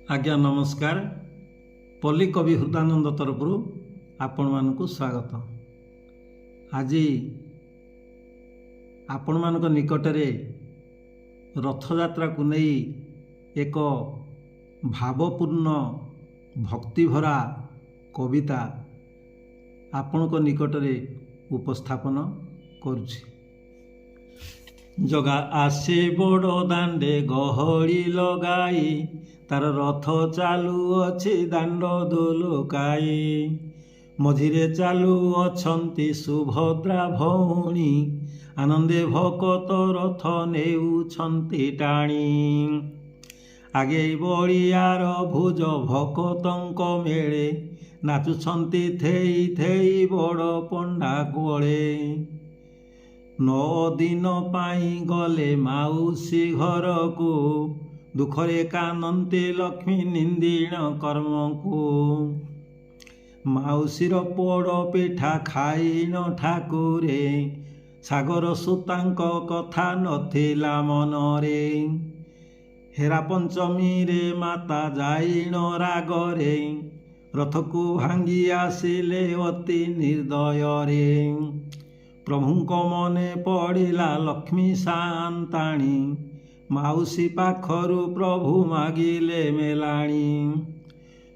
आज्ञा नमस्कार। पल्ली कवि हृदानंद तरफ आपण मानक स्वागत। आज आपण मान निकटरे रथयात्रा को नहीं एक भावपूर्ण भक्तिभरा कविता आपण को निकटरे उपस्थापन करुछि। जगा आसे बड़ दांडे गहली लगाई तार रथ चालू अच्छी दांड दुलुकाई मझिरे चालू अछंती सुभद्रा भौणी आनंदे भकत रथ नेउछंती टाणी आगे बड़ियार भुज भकतंक मेले नाचुछंती थेई थेई बड़ पंडा कोले 9 दिन पाई गले माउसी घर को दुखरे कानन्ते लक्ष्मी निंदिण कर्म को माउसीर पोड़ पिठा खाइन ठाकुरे सागर सुतांक कथा नथिला मनरे हेरा पंचमी रे माता जाइन रागरे रथ को भांगी आसिले अति निर्दय रे प्रभुंक मने पड़िला लक्ष्मी शांताणी माउसी पाखरु प्रभु मागिले मेलाणी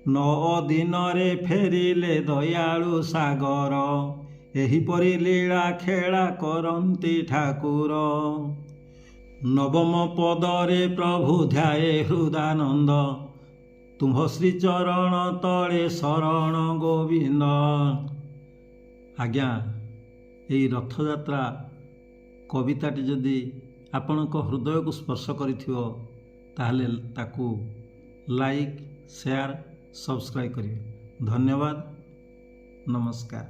9 दिन रे फेरिले दयालु सागर एहिपरि लीला खेला करन्ति ठाकुर नवम पदरे प्रभु ध्याये हृदानंद तुम्ह श्री चरण तले शरण गोविंद। आज्ञा यही रथयात्रा कविताटी जदि आपणक हृदय को स्पर्श करिथियो ताहले ताकू लाइक शेयर सब्सक्राइब करिए। धन्यवाद। नमस्कार।